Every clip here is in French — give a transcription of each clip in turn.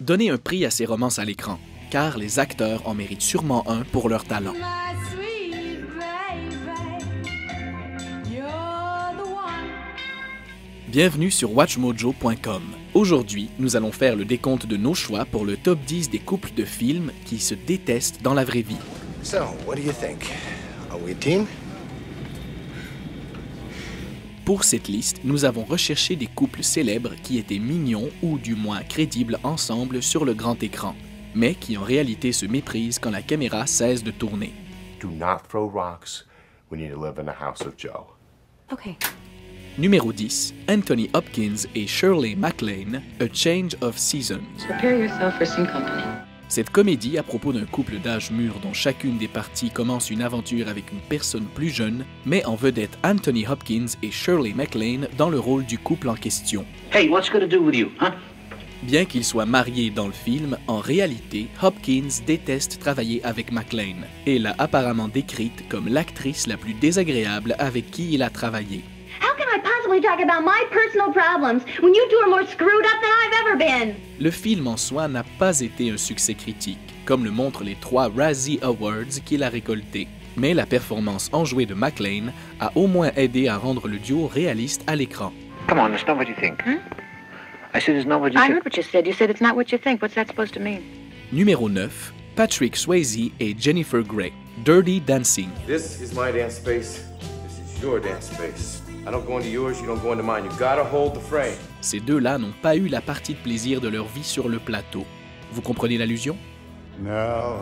Donnez un prix à ces romances à l'écran, car les acteurs en méritent sûrement un pour leur talent. Bienvenue sur WatchMojo.com. Aujourd'hui, nous allons faire le décompte de nos choix pour le top 10 des couples de films qui se détestent dans la vraie vie. So, what do you think? Are we a team? Pour cette liste, nous avons recherché des couples célèbres qui étaient mignons ou du moins crédibles ensemble sur le grand écran, mais qui en réalité se méprisent quand la caméra cesse de tourner. Do not throw rocks when you live in the house of Joe. Okay. Numéro 10, Anthony Hopkins et Shirley MacLaine, A Change of Seasons. Prepare yourself for some company. Cette comédie à propos d'un couple d'âge mûr dont chacune des parties commence une aventure avec une personne plus jeune met en vedette Anthony Hopkins et Shirley MacLaine dans le rôle du couple en question. Hey, what's gonna do with you, huh? Bien qu'ils soient mariés dans le film, en réalité, Hopkins déteste travailler avec MacLaine et l'a apparemment décrite comme l'actrice la plus désagréable avec qui il a travaillé. How can I possibly talk about my personal problems when you two are more screwed up than I've ever been? Le film en soi n'a pas été un succès critique, comme le montrent les 3 Razzie Awards qu'il a récoltés. Mais la performance enjouée de MacLaine a au moins aidé à rendre le duo réaliste à l'écran. Come on, it's not what you think. I said it's not what you I think. heard what you said. You said it's not what you think. What's that supposed to mean? Numéro 9, Patrick Swayze et Jennifer Grey, Dirty Dancing. This is my dance space. This is your dance space. I don't go into yours, you don't go into mine. You gotta hold the frame. Ces deux-là n'ont pas eu la partie de plaisir de leur vie sur le plateau. Vous comprenez l'allusion? Now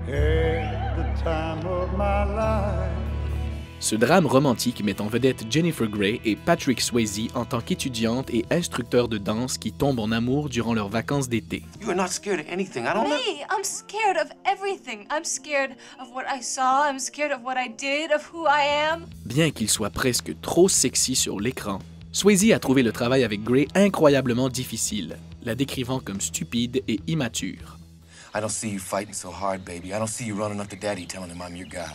I had the time of my life. Ce drame romantique met en vedette Jennifer Grey et Patrick Swayze en tant qu'étudiante et instructeur de danse qui tombent en amour durant leurs vacances d'été. You are not scared of anything. I don't know. Me, I'm scared of everything. I'm scared of what I saw. I'm scared of what I did, of who I am. Bien qu'il soit presque trop sexy sur l'écran, Swayze a trouvé le travail avec Grey incroyablement difficile, la décrivant comme stupide et immature. I don't see you fighting so hard, baby. I don't see you running up to daddy telling him I'm your guy.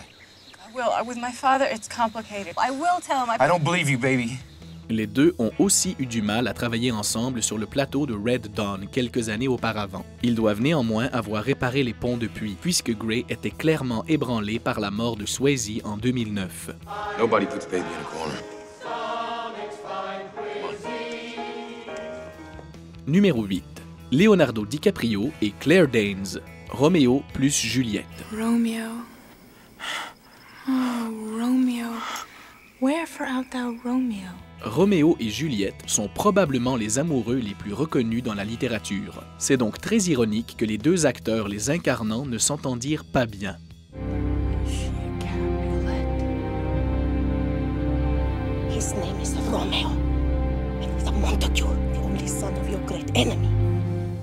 I will. With my father, it's complicated. I will tell him. I don't believe you, baby. Les deux ont aussi eu du mal à travailler ensemble sur le plateau de Red Dawn quelques années auparavant. Ils doivent néanmoins avoir réparé les ponts depuis, puisque Grey était clairement ébranlé par la mort de Swayze en 2009. Nobody puts baby in a corner. Numéro 8. Leonardo DiCaprio et Claire Danes, Roméo plus Juliette. Romeo. Oh, Romeo. Wherefore art thou Romeo? Roméo et Juliette sont probablement les amoureux les plus reconnus dans la littérature. C'est donc très ironique que les deux acteurs les incarnant ne s'entendirent pas bien. His name is Romeo, and he's a Montague, the only son of your great enemy.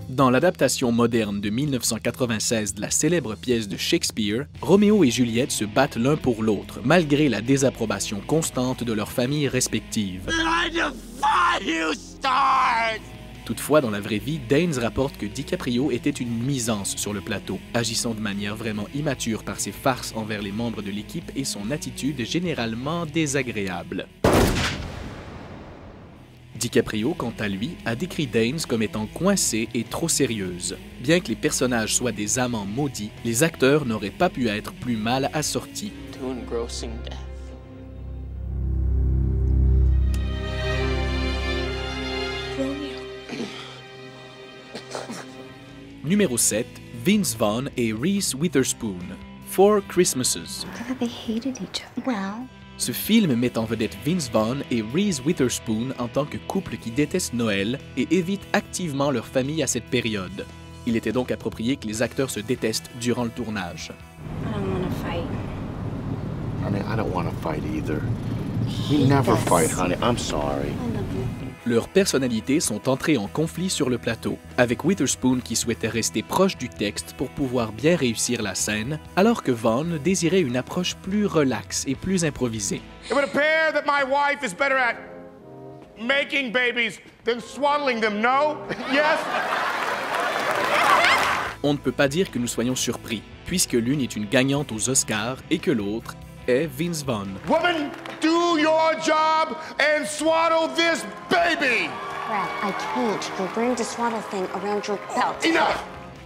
Dans l'adaptation moderne de 1996 de la célèbre pièce de Shakespeare, Roméo et Juliette se battent l'un pour l'autre, malgré la désapprobation constante de leurs familles respectives. I defy you, stars! Toutefois, dans la vraie vie, Danes rapporte que DiCaprio était une nuisance sur le plateau, agissant de manière vraiment immature par ses farces envers les membres de l'équipe et son attitude généralement désagréable. DiCaprio, quant à lui, a décrit Danes comme étant coincée et trop sérieuse. Bien que les personnages soient des amants maudits, les acteurs n'auraient pas pu être plus mal assortis. To engrossing death. Numéro 7, Vince Vaughn et Reese Witherspoon, Four Christmases. I thought they hated each other. Well, Ce film met en vedette Vince Vaughn et Reese Witherspoon en tant que couple qui déteste Noël et évite activement leur famille à cette période. Il était donc approprié que les acteurs se détestent durant le tournage. I don't want to fight. Honey, I don't want to fight either. We never fight, honey. I'm sorry. I love you. Leurs personnalités sont entrées en conflit sur le plateau, avec Witherspoon qui souhaitait rester proche du texte pour pouvoir bien réussir la scène, alors que Vaughn désirait une approche plus relaxe et plus improvisée. It would appear that my wife is better at making babies than swaddling them, no? Yes? On ne peut pas dire que nous soyons surpris, puisque l'une est une gagnante aux Oscars et que l'autre est Vince Vaughn. Woman, do your job and swaddle this baby! crap. I can't. You're wearing the swaddle thing around your belt. Enough!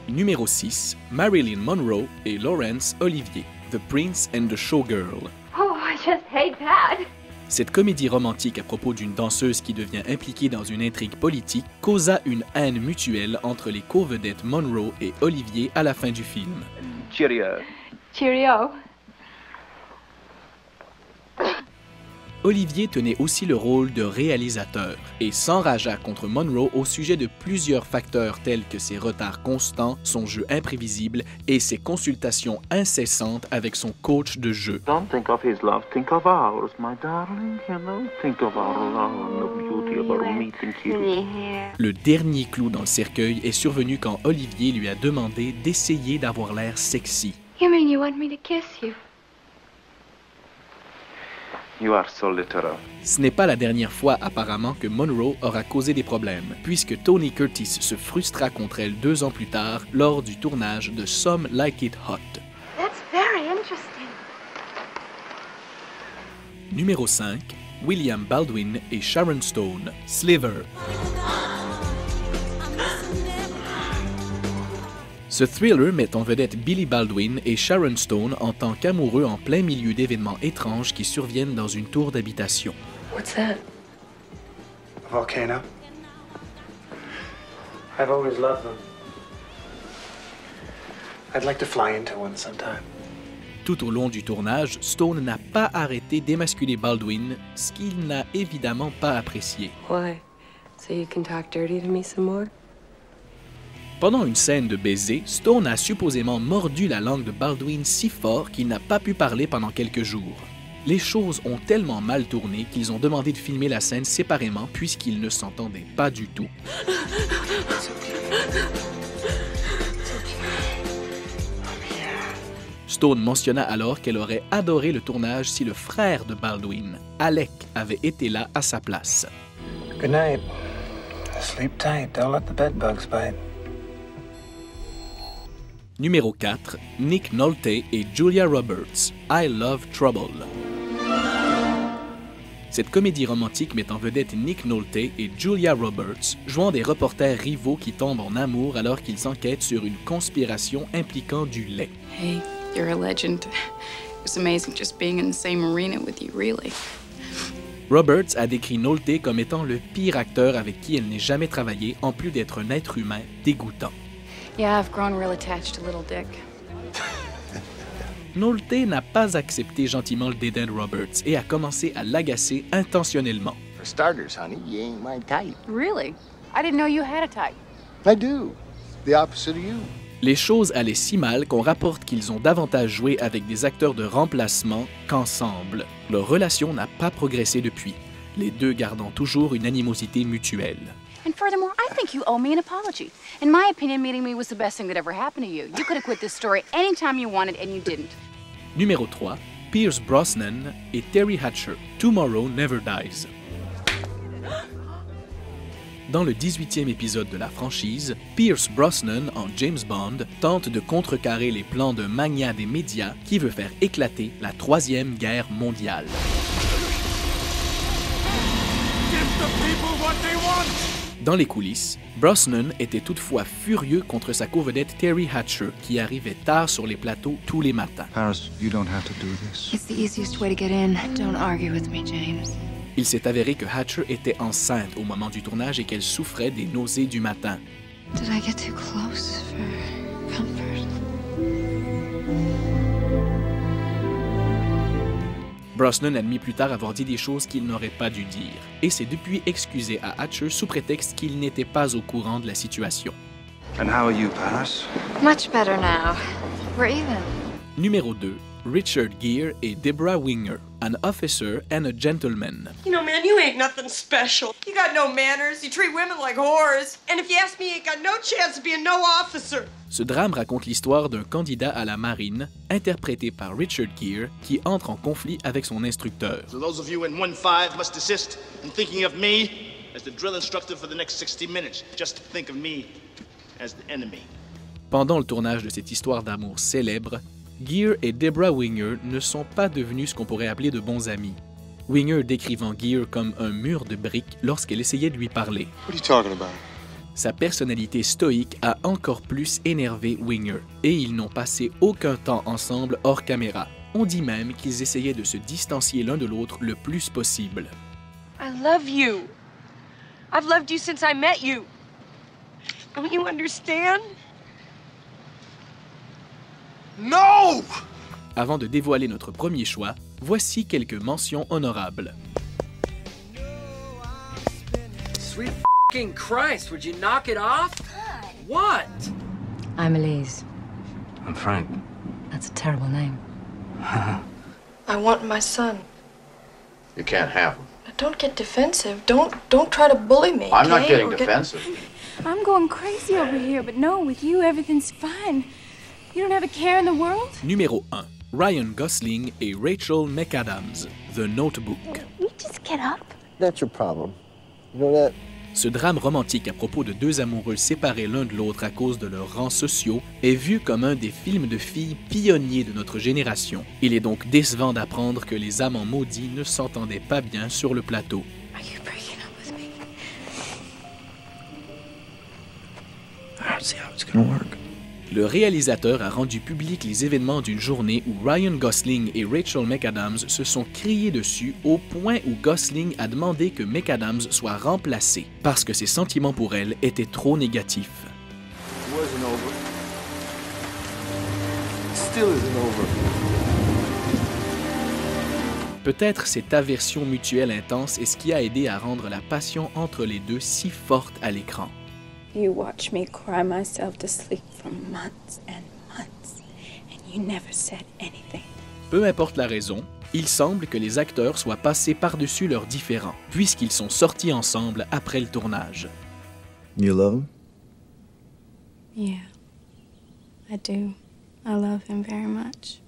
Numéro 6, Marilyn Monroe et Laurence Olivier, The Prince and the Showgirl. Oh, I just hate that. Cette comédie romantique à propos d'une danseuse qui devient impliquée dans une intrigue politique causa une haine mutuelle entre les co-vedettes Monroe et Olivier à la fin du film. Cheerio. Cheerio. Olivier tenait aussi le rôle de réalisateur et s'enragea contre Monroe au sujet de plusieurs facteurs tels que ses retards constants, son jeu imprévisible et ses consultations incessantes avec son coach de jeu. Don't think of his love, think of ours, my darling, you know. Think of our love and the beauty of our meeting here. Le dernier clou dans le cercueil est survenu quand Olivier lui a demandé d'essayer d'avoir l'air sexy. You mean you want me to kiss you? You are so literal. Ce n'est pas la dernière fois apparemment que Monroe aura causé des problèmes, puisque Tony Curtis se frustra contre elle 2 ans plus tard lors du tournage de Some Like It Hot. That's very interesting. Numéro 5, William Baldwin et Sharon Stone, Sliver. Ce thriller met en vedette Billy Baldwin et Sharon Stone en tant qu'amoureux en plein milieu d'événements étranges qui surviennent dans une tour d'habitation. What's that? A volcano. I've always loved them. I'd like to fly into one sometime. Tout au long du tournage, Stone n'a pas arrêté d'émasculer Baldwin, ce qu'il n'a évidemment pas apprécié. Why? So you can talk dirty to me some more? Pendant une scène de baiser, Stone a supposément mordu la langue de Baldwin si fort qu'il n'a pas pu parler pendant quelques jours. Les choses ont tellement mal tourné qu'ils ont demandé de filmer la scène séparément puisqu'ils ne s'entendaient pas du tout. Stone mentionna alors qu'elle aurait adoré le tournage si le frère de Baldwin, Alec, avait été là à sa place. Good night. Sleep tight. Don't let the bed bugs bite. Numéro 4, Nick Nolte et Julia Roberts, I Love Trouble. Cette comédie romantique met en vedette Nick Nolte et Julia Roberts, jouant des reporters rivaux qui tombent en amour alors qu'ils enquêtent sur une conspiration impliquant du lait. Hey, you're a legend. It was amazing just being in the same arena with you, really. Roberts a décrit Nolte comme étant le pire acteur avec qui elle n'ait jamais travaillé, en plus d'être un être humain dégoûtant. Yeah, I've grown real attached to Little Dick. Nolte n'a pas accepté gentiment le dédain de Roberts et a commencé à l'agacer intentionnellement. For starters, honey, you ain't my type. Really? I didn't know you had a type. I do. The opposite of you. Les choses allaient si mal qu'on rapporte qu'ils ont davantage joué avec des acteurs de remplacement qu'ensemble. Leur relation n'a pas progressé depuis, les deux gardant toujours une animosité mutuelle. And furthermore, I think you owe me an apology. In my opinion, meeting me was the best thing that ever happened to you. You could have quit this story anytime you wanted and you didn't. Numéro 3, Pierce Brosnan et Terry Hatcher, Tomorrow Never Dies. Dans le 18e épisode de la franchise, Pierce Brosnan, en James Bond, tente de contrecarrer les plans d'un magnat des médias qui veut faire éclater la Troisième Guerre mondiale. Dans les coulisses, Brosnan était toutefois furieux contre sa co-vedette Terry Hatcher, qui arrivait tard sur les plateaux tous les matins. Paris, you don't have to do this. It's the easiest way to get in. Don't argue with me, James. Il s'est avéré que Hatcher était enceinte au moment du tournage et qu'elle souffrait des nausées du matin. Did I get too close for comfort? Brosnan admit plus tard avoir dit des choses qu'il n'aurait pas dû dire, et s'est depuis excusé à Hatcher sous prétexte qu'il n'était pas au courant de la situation. And how are you, Paris? Much better now. We're even. Numéro 2, Richard Gere et Deborah Winger, An Officer and a Gentleman. You know, man, you ain't nothing special. You got no manners, you treat women like whores, and if you ask me, you ain't got no chance of being no officer. Ce drame raconte l'histoire d'un candidat à la marine, interprété par Richard Gere, qui entre en conflit avec son instructeur. So those of you in 1-5 must desist in thinking of me as the drill instructor for the next 60 minutes. Just think of me as the enemy. Pendant le tournage de cette histoire d'amour célèbre, Gere et Deborah Winger ne sont pas devenus ce qu'on pourrait appeler de bons amis. Winger décrivant Gere comme un mur de briques lorsqu'elle essayait de lui parler. What are you talking about? Sa personnalité stoïque a encore plus énervé Winger, et ils n'ont passé aucun temps ensemble hors caméra. On dit même qu'ils essayaient de se distancier l'un de l'autre le plus possible. I love you. I've loved you since I met you. Don't you understand? No! Avant de dévoiler notre premier choix, voici quelques mentions honorables. Sweet f***ing Christ, would you knock it off? What? I'm Elise. I'm Frank. That's a terrible name. I want my son. You can't have him. Don't get defensive. Don't try to bully me. I'm not okay? getting Or defensive. I'm going crazy over here, but no, with you, everything's fine. You don't have a care in the world? Numéro 1. Ryan Gosling et Rachel McAdams, The Notebook. We just get up. That's your problem. You know that? Ce drame romantique à propos de deux amoureux séparés l'un de l'autre à cause de leurs rangs sociaux est vu comme un des films de filles pionniers de notre génération. Il est donc décevant d'apprendre que les amants maudits ne s'entendaient pas bien sur le plateau. Are you breaking up with me? I don't see how it's gonna work. Le réalisateur a rendu public les événements d'une journée où Ryan Gosling et Rachel McAdams se sont criés dessus au point où Gosling a demandé que McAdams soit remplacée parce que ses sentiments pour elle étaient trop négatifs. It wasn't over. It still isn't over. Peut-être cette aversion mutuelle intense est ce qui a aidé à rendre la passion entre les deux si forte à l'écran. You watched me cry myself to sleep for months and months, and you never said anything. Peu importe la raison, il semble que les acteurs soient passés par-dessus leurs différends, puisqu'ils sont sortis ensemble après le tournage. You love him? Yeah, I do. I love him very much.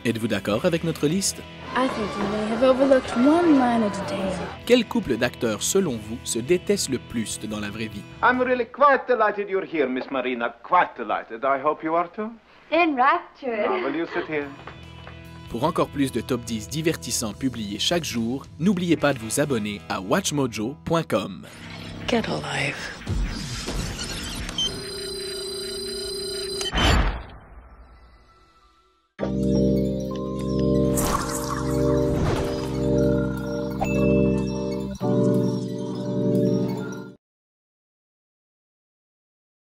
Êtes-vous d'accord avec notre liste? I think you may have overlooked one minor detail. Quel couple d'acteurs, selon vous, se déteste le plus dans la vraie vie? I'm really quite delighted you're here, Miss Marina. Quite delighted. I hope you are too. Enraptured. Now, will you sit here? Pour encore plus de top 10 divertissants publiés chaque jour, n'oubliez pas de vous abonner à WatchMojo.com. Get a life.